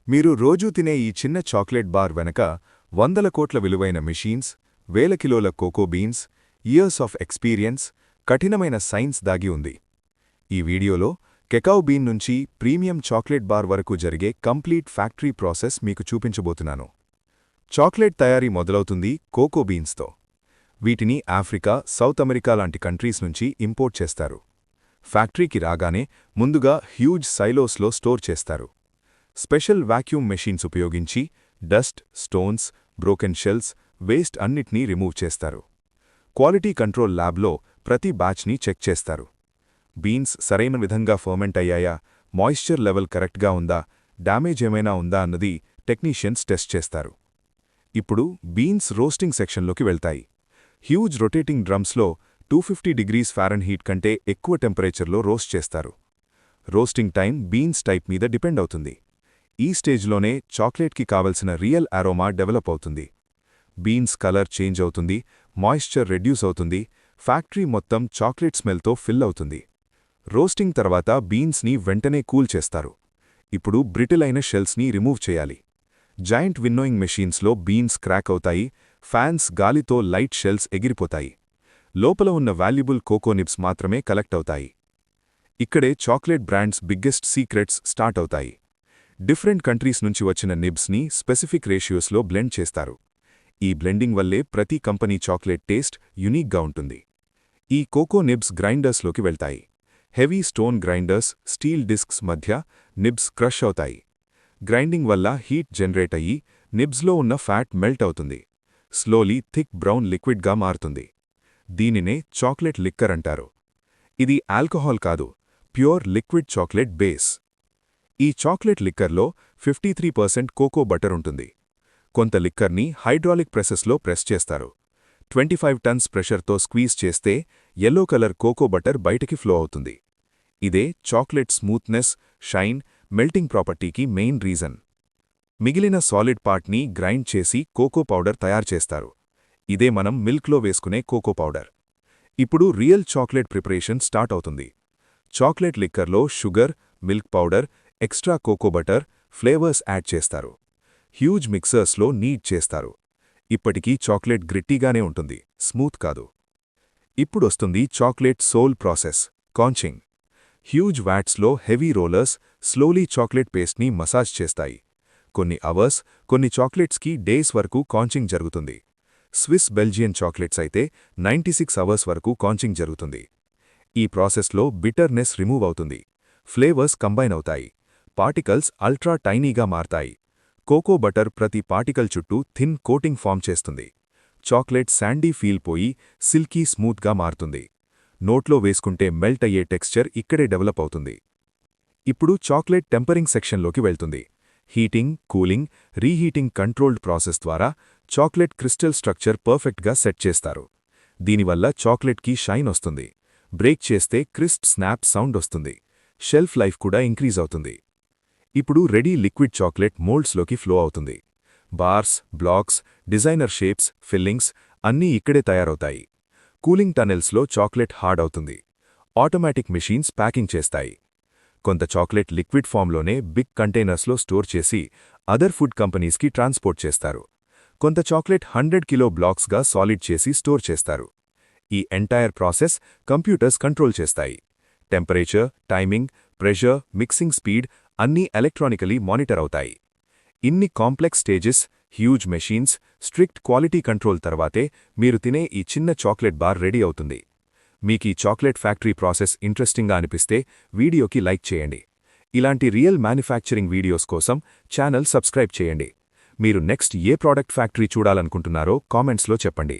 మీరు రోజూ తినే ఈ చిన్న చాక్లెట్ బార్ వెనక వందల కోట్ల విలువైన మెషీన్స్, వేల కిలోల cocoa beans, years of experience, కఠినమైన సైన్స్ దాగి ఉంది. ఈ వీడియోలో కెకావ్ బీన్ నుంచి ప్రీమియం చాక్లెట్ బార్ వరకు జరిగే కంప్లీట్ ఫ్యాక్టరీ ప్రాసెస్ మీకు చూపించబోతున్నాను. చాక్లెట్ తయారీ మొదలవుతుంది కోకో బీన్స్తో. వీటిని ఆఫ్రికా, సౌత్ అమెరికా లాంటి కంట్రీస్ నుంచి ఇంపోర్ట్ చేస్తారు. ఫ్యాక్టరీకి రాగానే ముందుగా హ్యూజ్ సైలోస్లో స్టోర్ చేస్తారు. స్పెషల్ వాక్యూమ్ మెషీన్స్ ఉపయోగించి dust, stones, broken shells, waste అన్నిటినీ రిమూవ్ చేస్తారు. క్వాలిటీ కంట్రోల్ ల్యాబ్లో ప్రతి బ్యాచ్ని చెక్ చేస్తారు. బీన్స్ సరైన విధంగా ఫర్మెంట్ అయ్యాయా, మాయిశ్చర్ లెవెల్ కరెక్ట్గా ఉందా, డ్యామేజ్ ఏమైనా ఉందా అన్నది టెక్నీషియన్స్ టెస్ట్ చేస్తారు. ఇప్పుడు బీన్స్ రోస్టింగ్ సెక్షన్లోకి వెళ్తాయి. హ్యూజ్ రొటేటింగ్ డ్రమ్స్లో 250 °F కంటే ఎక్కువ టెంపరేచర్లో రోస్ట్ చేస్తారు. రోస్టింగ్ టైం బీన్స్ టైప్ మీద డిపెండ్ అవుతుంది. ఈ స్టేజ్లోనే చాక్లెట్కి కావలసిన రియల్ అరోమా డెవలప్ అవుతుంది. బీన్స్ కలర్ చేంజ్ అవుతుంది, మాయిశ్చర్ రెడ్యూస్ అవుతుంది, ఫ్యాక్టరీ మొత్తం చాక్లెట్ స్మెల్తో ఫిల్ అవుతుంది. రోస్టింగ్ తర్వాత బీన్స్ని వెంటనే కూల్ చేస్తారు. ఇప్పుడు బ్రిటిల్ అయిన షెల్స్ని రిమూవ్ చేయాలి. జాయింట్ విన్నోయింగ్ మెషీన్స్లో బీన్స్ క్రాక్ అవుతాయి, ఫ్యాన్స్ గాలితో లైట్ షెల్స్ ఎగిరిపోతాయి. లోపల ఉన్న వాల్యుబుల్ కోకో నిబ్స్ మాత్రమే కలెక్ట్ అవుతాయి. ఇక్కడే chocolate brands biggest secrets start అవుతాయి. డిఫరెంట్ కంట్రీస్ నుంచి వచ్చిన నిబ్స్ని స్పెసిఫిక్ రేషియోస్లో బ్లెండ్ చేస్తారు. ఈ బ్లెండింగ్ వల్లే ప్రతి కంపెనీ చాక్లెట్ టేస్ట్ యునీక్గా ఉంటుంది. ఈ కోకో నిబ్స్ గ్రైండర్స్లోకి వెళ్తాయి. Heavy stone grinders, steel discs మధ్య నిబ్స్ క్రష్ అవుతాయి. గ్రైండింగ్ వల్ల హీట్ జనరేట్ అయ్యి నిబ్స్లో ఉన్న ఫ్యాట్ మెల్ట్ అవుతుంది. స్లోలీ థిక్ బ్రౌన్ లిక్విడ్గా మారుతుంది. దీనినే చాక్లెట్ లిక్కర్ అంటారు. ఇది ఆల్కహాల్ కాదు, ప్యూర్ లిక్విడ్ చాక్లెట్ బేస్. ఈ చాక్లెట్ లిక్కర్లో 53% కోకో బటర్ ఉంటుంది. కొంత లిక్కర్ని హైడ్రాలిక్ ప్రెసెస్లో ప్రెస్ చేస్తారు. 25 టన్స్ ప్రెషర్తో స్క్వీజ్ చేస్తే యెల్లో కలర్ కోకో బటర్ బయటికి ఫ్లో అవుతుంది. ఇదే చాక్లెట్ స్మూత్నెస్, షైన్, మెల్టింగ్ ప్రాపర్టీకి మెయిన్ రీజన్. మిగిలిన సాలిడ్ పార్ట్ని గ్రైండ్ చేసి కోకో పౌడర్ తయారు చేస్తారు. ఇదే మనం మిల్క్లో వేసుకునే కోకో పౌడర్. ఇప్పుడు రియల్ చాక్లెట్ ప్రిపరేషన్ స్టార్ట్ అవుతుంది. చాక్లెట్ లిక్కర్లో sugar, milk powder, extra cocoa butter, flavours add చేస్తారు. హ్యూజ్ మిక్సర్స్లో నీడ్ చేస్తారు. ఇప్పటికీ చాక్లెట్ గ్రిట్టీగానే ఉంటుంది, స్మూత్ కాదు. ఇప్పుడొస్తుంది chocolate soul process, conching. Huge వ్యాట్స్లో హెవీ రోలర్స్ స్లోలీ చాక్లెట్ పేస్ట్ని మసాజ్ చేస్తాయి. కొన్ని అవర్స్, కొన్ని చాక్లెట్స్కి డేస్ వరకు కాంచింగ్ జరుగుతుంది. స్విస్ బెల్జియన్ చాక్లెట్స్ అయితే 96 అవర్స్ వరకు కాంచింగ్ జరుగుతుంది. ఈ ప్రాసెస్లో బిటర్నెస్ రిమూవ్ అవుతుంది, ఫ్లేవర్స్ కంబైన్ అవుతాయి, పార్టికల్స్ అల్ట్రా టైనీగా మారతాయి. కోకో బటర్ ప్రతి పార్టికల్ చుట్టూ థిన్ కోటింగ్ ఫామ్ చేస్తుంది. చాక్లెట్ శాండీ ఫీల్ పోయి సిల్కీ స్మూత్గా మారుతుంది. నోట్లో వేసుకుంటే మెల్ట్ అయ్యే టెక్స్చర్ ఇక్కడే డెవలప్ అవుతుంది. ఇప్పుడు చాక్లెట్ టెంపరింగ్ సెక్షన్లోకి వెళ్తుంది. Heating, cooling, reheating controlled process ద్వారా చాక్లెట్ క్రిస్టల్ స్ట్రక్చర్ పర్ఫెక్ట్గా సెట్ చేస్తారు. దీనివల్ల చాక్లెట్కి షైన్ వస్తుంది. బ్రేక్ చేస్తే క్రిస్ప్ స్నాప్ సౌండ్ వస్తుంది. షెల్ఫ్ లైఫ్ కూడా ఇంక్రీజ్ అవుతుంది. ఇప్పుడు రెడీ లిక్విడ్ చాక్లెట్ మోల్డ్స్లోకి ఫ్లో అవుతుంది. Bars, blocks, designer shapes, fillings అన్నీ ఇక్కడే తయారవుతాయి. కూలింగ్ టనెల్స్లో చాక్లెట్ హార్డ్ అవుతుంది. ఆటోమేటిక్ మెషీన్స్ ప్యాకింగ్ చేస్తాయి. కొంత చాక్లెట్ లిక్విడ్ ఫామ్లోనే బిగ్ కంటైనర్స్లో స్టోర్ చేసి అదర్ ఫుడ్ కంపెనీస్కి ట్రాన్స్పోర్ట్ చేస్తారు. కొంత చాక్లెట్ 100 కిలో బ్లాక్స్గా సాలిడ్ చేసి స్టోర్ చేస్తారు. ఈ ఎంటైర్ ప్రాసెస్ కంప్యూటర్స్ కంట్రోల్ చేస్తాయి. Temperature, timing, pressure, mixing speed అన్నీ ఎలక్ట్రానికలీ మానిటర్ అవుతాయి. ఇన్ని complex stages, huge machines, strict quality control తర్వాతే మీరు తినే ఈ చిన్న చాక్లెట్ బార్ రెడీ అవుతుంది. మీకీ చాక్లెట్ ఫ్యాక్టరీ ప్రాసెస్ ఇంట్రెస్టింగ్గా అనిపిస్తే వీడియోకి లైక్ చేయండి. ఇలాంటి రియల్ మ్యానుఫ్యాక్చరింగ్ వీడియోస్ కోసం ఛానల్ సబ్స్క్రైబ్ చేయండి. మీరు నెక్స్ట్ ఏ ప్రోడక్ట్ ఫ్యాక్టరీ చూడాలనుకుంటున్నారో కామెంట్స్లో చెప్పండి.